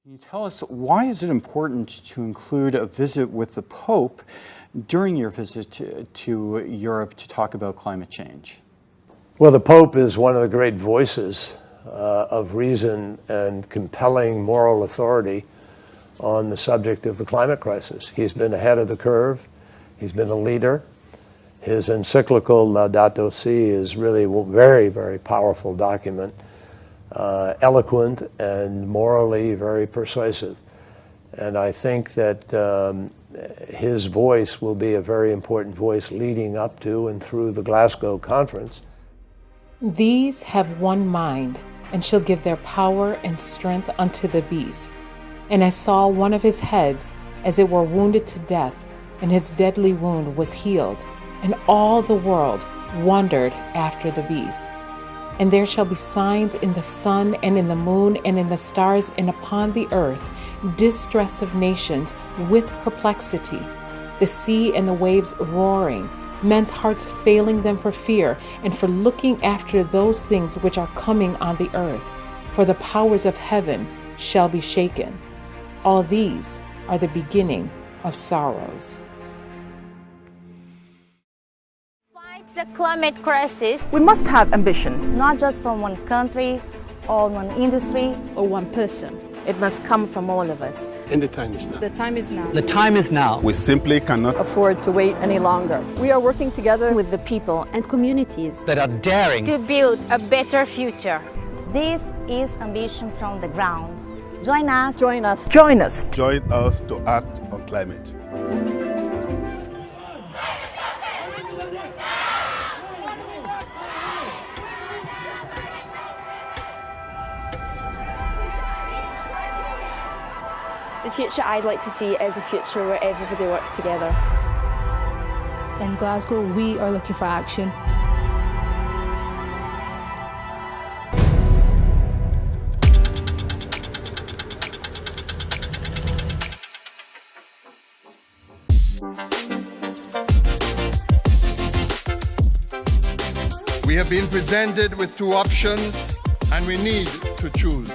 Can you tell us, why is it important to include a visit with the Pope during your visit to Europe to talk about climate change? Well, the Pope is one of the great voices of reason and compelling moral authority on the subject of the climate crisis. He's been ahead of the curve. He's been a leader. His encyclical Laudato Si is really a very, very powerful document. Eloquent and morally very persuasive. And I think that his voice will be a very important voice leading up to and through the Glasgow conference. These have one mind, and shall give their power and strength unto the beast. And I saw one of his heads as it were wounded to death, and his deadly wound was healed, and all the world wondered after the beast. And there shall be signs in the sun and in the moon and in the stars and upon the earth, distress of nations with perplexity, the sea and the waves roaring, men's hearts failing them for fear and for looking after those things which are coming on the earth, for the powers of heaven shall be shaken. All these are the beginning of sorrows. The climate crisis. We must have ambition. Not just from one country or one industry or one person. It must come from all of us. And the time is now. The time is now. The time is now. We simply cannot afford to wait any longer. We are working together with the people and communities that are daring to build a better future. This is ambition from the ground. Join us. Join us. Join us. Join us to act on climate. The future I'd like to see is a future where everybody works together. In Glasgow, we are looking for action. We have been presented with two options, and we need to choose.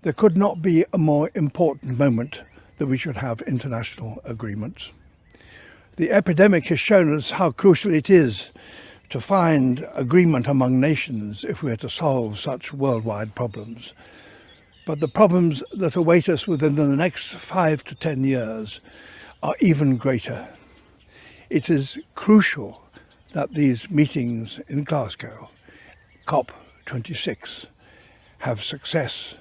There could not be a more important moment that we should have international agreements. The epidemic has shown us how crucial it is to find agreement among nations if we are to solve such worldwide problems. But the problems that await us within the next 5 to 10 years are even greater. It is crucial that these meetings in Glasgow, COP26, have success,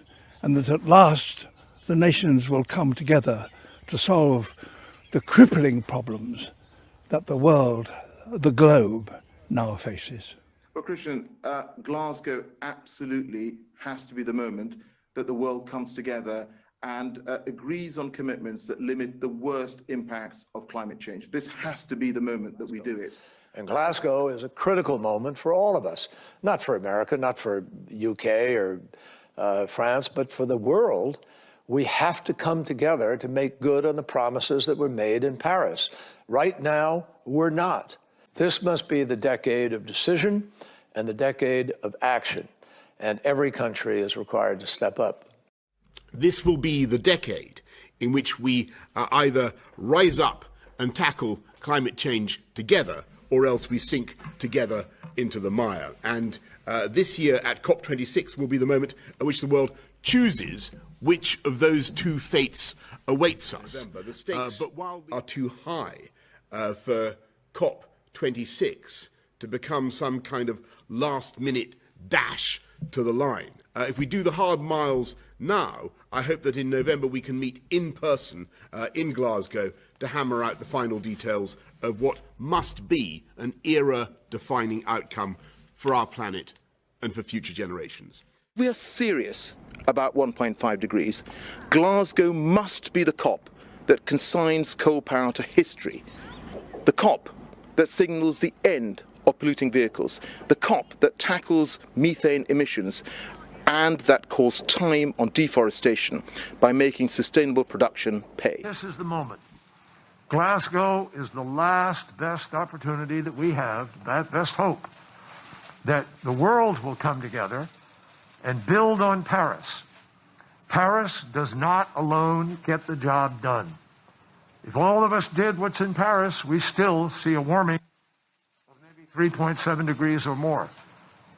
and that at last the nations will come together to solve the crippling problems that the world, the globe, now faces. Well, Christian, Glasgow absolutely has to be the moment that the world comes together and agrees on commitments that limit the worst impacts of climate change. This has to be the moment that we do it. And Glasgow is a critical moment for all of us, not for America, not for UK or France, but for the world. We have to come together to make good on the promises that were made in Paris. Right now, we're not. This must be the decade of decision and the decade of action, and every country is required to step up. This will be the decade in which we either rise up and tackle climate change together, or else we sink together into the mire. And this year at COP26 will be the moment at which the world chooses which of those two fates awaits us. The stakes but while are too high for COP26 to become some kind of last-minute dash to the line. If we do the hard miles now, I hope that in November we can meet in person in Glasgow to hammer out the final details of what must be an era-defining outcome for our planet and for future generations. We are serious about 1.5 degrees. Glasgow must be the COP that consigns coal power to history, the COP that signals the end of polluting vehicles, the COP that tackles methane emissions, and that calls time on deforestation by making sustainable production pay. This is the moment. Glasgow is the last best opportunity that we have, that best hope, that the world will come together and build on Paris. Paris does not alone get the job done. If all of us did what's in Paris, we still see a warming of maybe 3.7 degrees or more.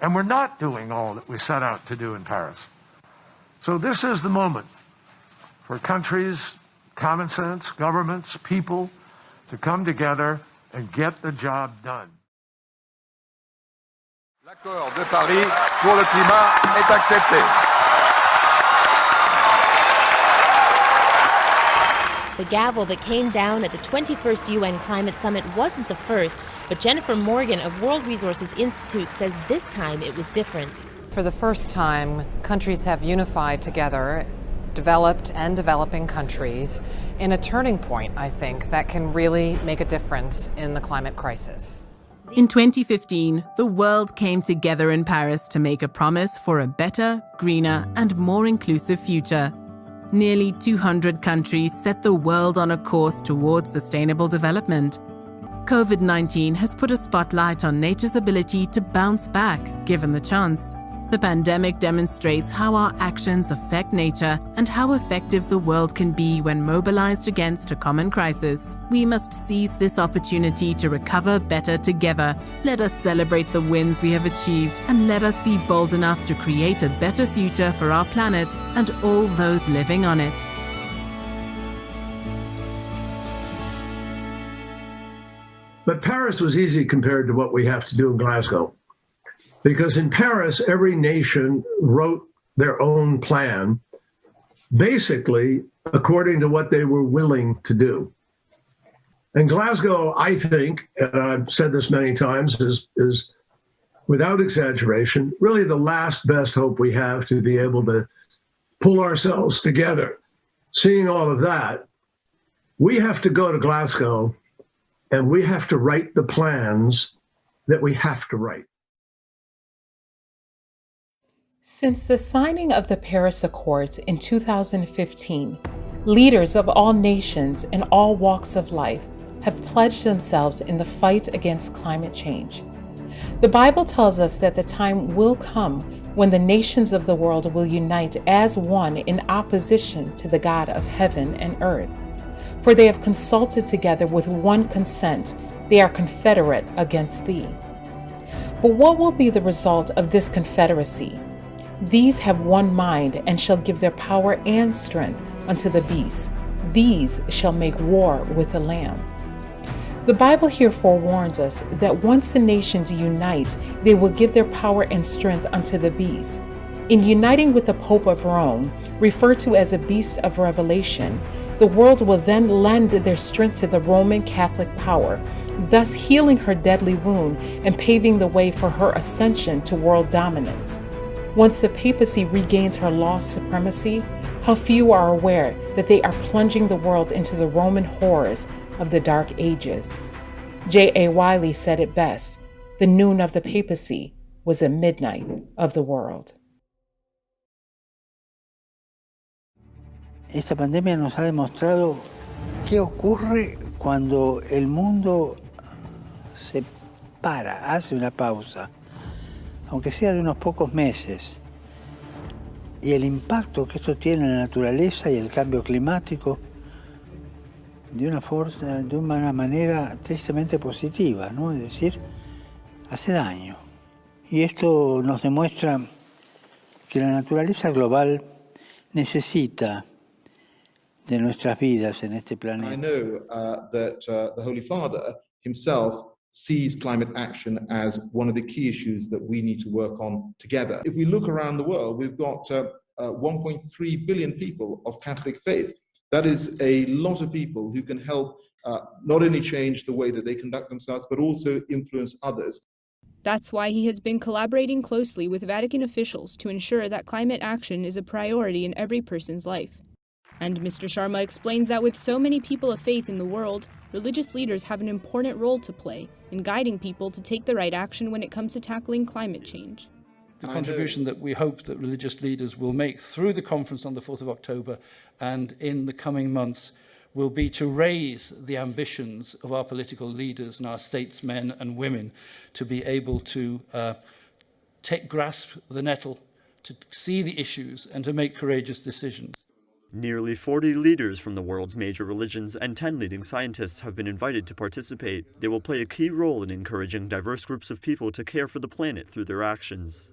And we're not doing all that we set out to do in Paris. So this is the moment for countries, common sense, governments, people to come together and get the job done. L'accord de Paris pour le climat est accepté. The gavel that came down at the 21st UN Climate Summit wasn't the first, but Jennifer Morgan of World Resources Institute says this time it was different. For the first time, countries have unified together, developed and developing countries, in a turning point, I think, that can really make a difference in the climate crisis. In 2015, the world came together in Paris to make a promise for a better, greener, and more inclusive future. Nearly 200 countries set the world on a course towards sustainable development. COVID-19 has put a spotlight on nature's ability to bounce back, given the chance. The pandemic demonstrates how our actions affect nature and how effective the world can be when mobilized against a common crisis. We must seize this opportunity to recover better together. Let us celebrate the wins we have achieved, and let us be bold enough to create a better future for our planet and all those living on it. But Paris was easy compared to what we have to do in Glasgow. Because in Paris, every nation wrote their own plan, basically according to what they were willing to do. And Glasgow, I think, and I've said this many times, is without exaggeration, really the last best hope we have to be able to pull ourselves together. Seeing all of that, we have to go to Glasgow and we have to write the plans that we have to write. Since the signing of the Paris Accords in 2015, leaders of all nations and all walks of life have pledged themselves in the fight against climate change. The Bible tells us that the time will come when the nations of the world will unite as one in opposition to the God of heaven and earth. For they have consulted together with one consent. They are confederate against thee. But what will be the result of this confederacy? These have one mind and shall give their power and strength unto the beast. These shall make war with the Lamb. The Bible here forewarns us that once the nations unite, they will give their power and strength unto the beast. In uniting with the Pope of Rome, referred to as a beast of Revelation, the world will then lend their strength to the Roman Catholic power, thus healing her deadly wound and paving the way for her ascension to world dominance. Once the papacy regains her lost supremacy, how few are aware that they are plunging the world into the Roman horrors of the Dark Ages. J.A. Wiley said it best, the noon of the papacy was a midnight of the world. Esta pandemia nos ha demostrado qué ocurre cuando el mundo se para, hace una pausa, aunque sea de unos pocos meses, y el impacto que esto tiene en la naturaleza y el cambio climático de una manera tristemente positiva, ¿no? Es decir, hace daño. Y esto nos demuestra que la naturaleza global necesita de nuestras vidas en este planeta. I know that the Holy Father himself sees climate action as one of the key issues that we need to work on together. If we look around the world, we've got 1.3 billion people of Catholic faith. That is a lot of people who can help not only change the way that they conduct themselves, but also influence others. That's why he has been collaborating closely with Vatican officials to ensure that climate action is a priority in every person's life. And Mr. Sharma explains that with so many people of faith in the world, religious leaders have an important role to play in guiding people to take the right action when it comes to tackling climate change. The contribution that we hope that religious leaders will make through the conference on the 4th of October and in the coming months will be to raise the ambitions of our political leaders and our statesmen and women to be able to grasp the nettle, to see the issues and to make courageous decisions. Nearly 40 leaders from the world's major religions and 10 leading scientists have been invited to participate. They will play a key role in encouraging diverse groups of people to care for the planet through their actions.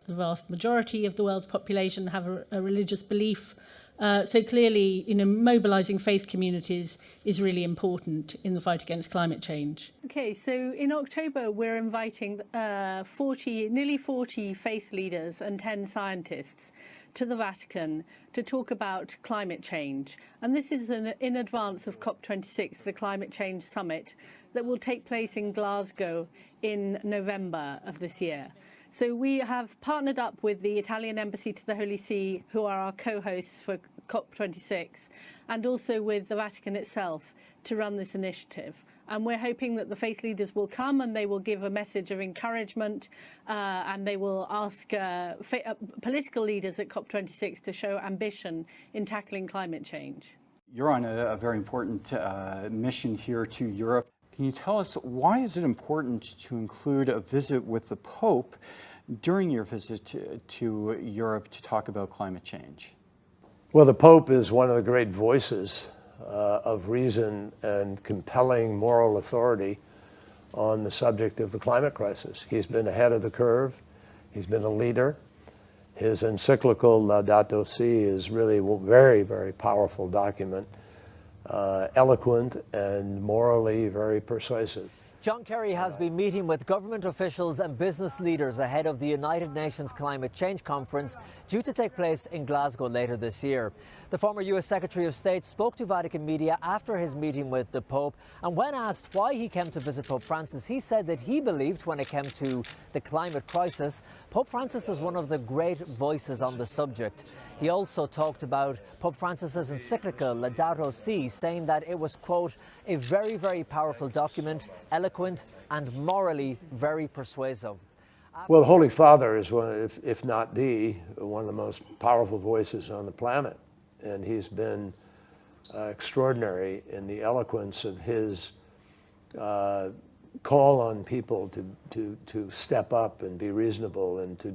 The vast majority of the world's population have a religious belief. So clearly, mobilising faith communities is really important in the fight against climate change. Okay, so in October we're inviting nearly 40 faith leaders and 10 scientists to the Vatican to talk about climate change. And this is in advance of COP26, the Climate Change Summit, that will take place in Glasgow in November of this year. So we have partnered up with the Italian Embassy to the Holy See, who are our co-hosts for COP26, and also with the Vatican itself to run this initiative. And we're hoping that the faith leaders will come and they will give a message of encouragement and they will ask political leaders at COP26 to show ambition in tackling climate change. You're on a very important mission here to Europe. Can you tell us why is it important to include a visit with the Pope during your visit to Europe to talk about climate change? Well, the Pope is one of the great voices of reason and compelling moral authority on the subject of the climate crisis. He's been ahead of the curve. He's been a leader. His encyclical Laudato Si is really a very, very powerful document, eloquent and morally very persuasive. John Kerry has been meeting with government officials and business leaders ahead of the United Nations Climate Change Conference due to take place in Glasgow later this year. The former US Secretary of State spoke to Vatican media after his meeting with the Pope, and when asked why he came to visit Pope Francis, he said that he believed when it came to the climate crisis, Pope Francis is one of the great voices on the subject. He also talked about Pope Francis's encyclical Laudato Si, saying that it was, quote, a very, very powerful document, eloquent and morally very persuasive. Well, the Holy Father is one, if not one of the most powerful voices on the planet. And he's been extraordinary in the eloquence of his call on people to step up and be reasonable and to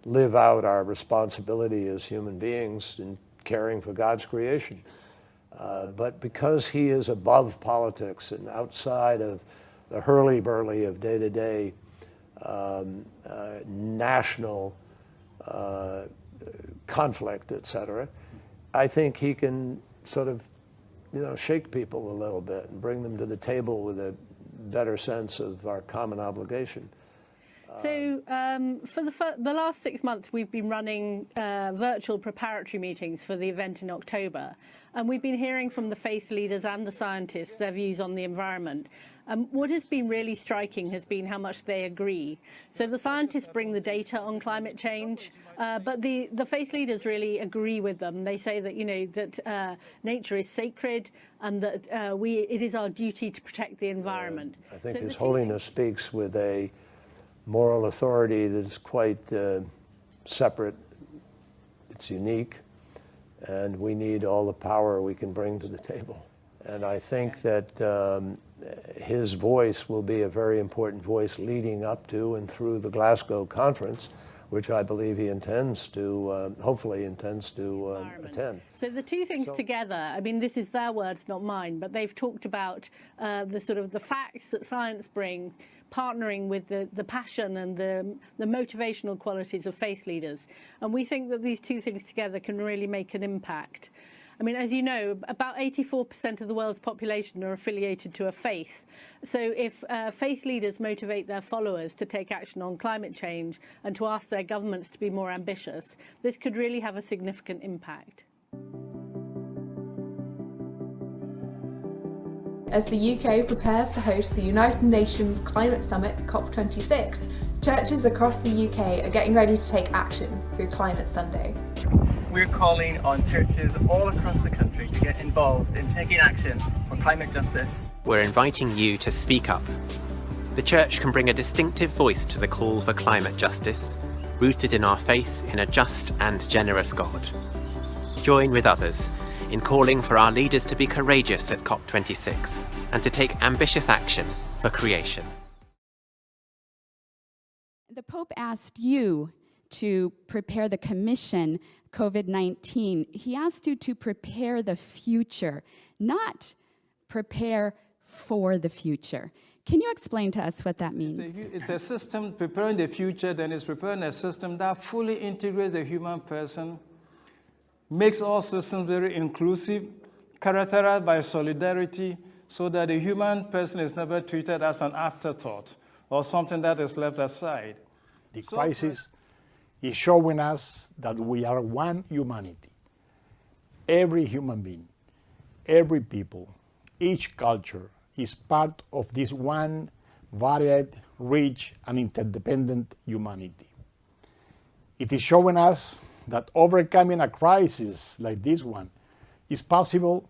live out our responsibility as human beings in caring for God's creation. But because he is above politics and outside of the hurly-burly of day-to-day national conflict, etc., I think he can sort of, shake people a little bit and bring them to the table with a better sense of our common obligation. So for the last 6 months, we've been running virtual preparatory meetings for the event in October. And we've been hearing from the faith leaders and the scientists their views on the environment. What has been really striking has been how much they agree. So the scientists bring the data on climate change, but the faith leaders really agree with them. They say that, that nature is sacred and that it is our duty to protect the environment. I think His Holiness speaks with a moral authority that is quite separate. It's unique, and we need all the power we can bring to the table. And I think that his voice will be a very important voice leading up to and through the Glasgow conference, which I believe he intends to, hopefully intends to attend. So the two things together, I mean, this is their words, not mine, but they've talked about the sort of the facts that science bring, partnering with the passion and the motivational qualities of faith leaders. And we think that these two things together can really make an impact. I mean, as you know, about 84% of the world's population are affiliated to a faith. So if faith leaders motivate their followers to take action on climate change and to ask their governments to be more ambitious, this could really have a significant impact. As the UK prepares to host the United Nations Climate Summit COP26, churches across the UK are getting ready to take action through Climate Sunday. We're calling on churches all across the country to get involved in taking action for climate justice. We're inviting you to speak up. The church can bring a distinctive voice to the call for climate justice, rooted in our faith in a just and generous God. Join with others in calling for our leaders to be courageous at COP26 and to take ambitious action for creation. The Pope asked you to prepare the commission COVID-19. He asked you to prepare the future, not prepare for the future. Can you explain to us what that means? It's a system preparing the future, then it's preparing a system that fully integrates the human person, makes all systems very inclusive, characterized by solidarity, so that the human person is never treated as an afterthought or something that is left aside. The crisis is showing us that we are one humanity. Every human being, every people, each culture is part of this one varied, rich, and interdependent humanity. It is showing us that overcoming a crisis like this one is possible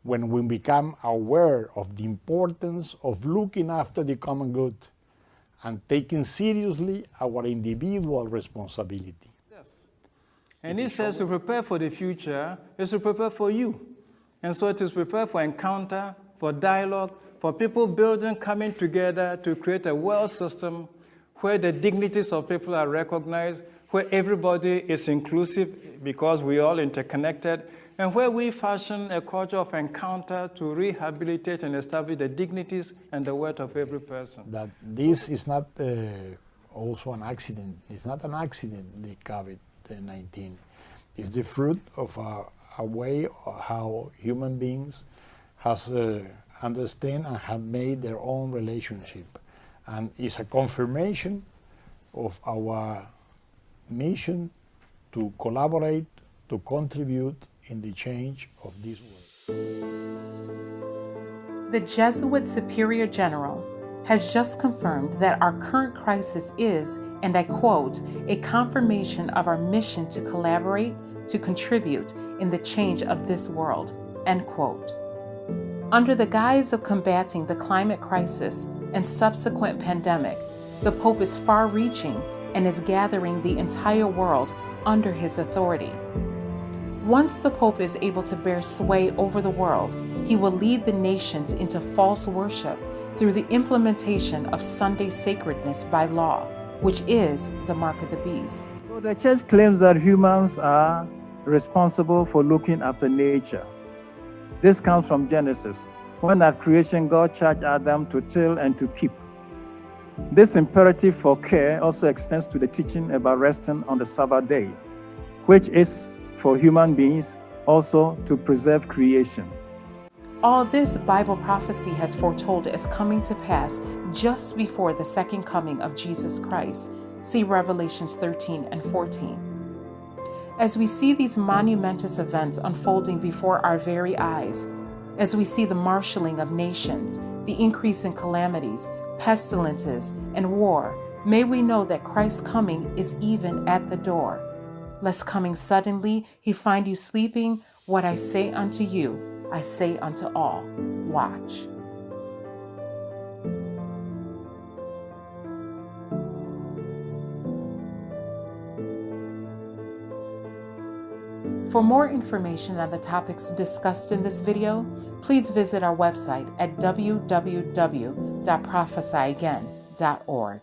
when we become aware of the importance of looking after the common good and taking seriously our individual responsibility. Yes. And he says to prepare for the future is to prepare for you. And so it is prepare for encounter, for dialogue, for people building, coming together to create a world system where the dignities of people are recognized, where everybody is inclusive because we are all interconnected, and where we fashion a culture of encounter to rehabilitate and establish the dignities and the worth of every person. That this is not also an accident. It's not an accident, the COVID-19. It's the fruit of a way of how human beings has understand and have made their own relationship. And it's a confirmation of our mission to collaborate, to contribute in the change of this world. The Jesuit Superior General has just confirmed that our current crisis is, and I quote, a confirmation of our mission to collaborate, to contribute in the change of this world, end quote. Under the guise of combating the climate crisis and subsequent pandemic, the Pope is far-reaching and is gathering the entire world under his authority. Once the Pope is able to bear sway over the world, he will lead the nations into false worship through the implementation of Sunday sacredness by law, which is the mark of the beast. So the church claims that humans are responsible for looking after nature. This comes from Genesis, when at creation God charged Adam to till and to keep. This imperative for care also extends to the teaching about resting on the Sabbath day, which is for human beings also to preserve creation. All this Bible prophecy has foretold is coming to pass just before the second coming of Jesus Christ. See Revelations 13 and 14. As we see these monumentous events unfolding before our very eyes, as we see the marshaling of nations, the increase in calamities, pestilences, and war, may we know that Christ's coming is even at the door. Lest coming suddenly he find you sleeping, what I say unto you, I say unto all, watch. For more information on the topics discussed in this video, please visit our website at www.prophesy.again.org.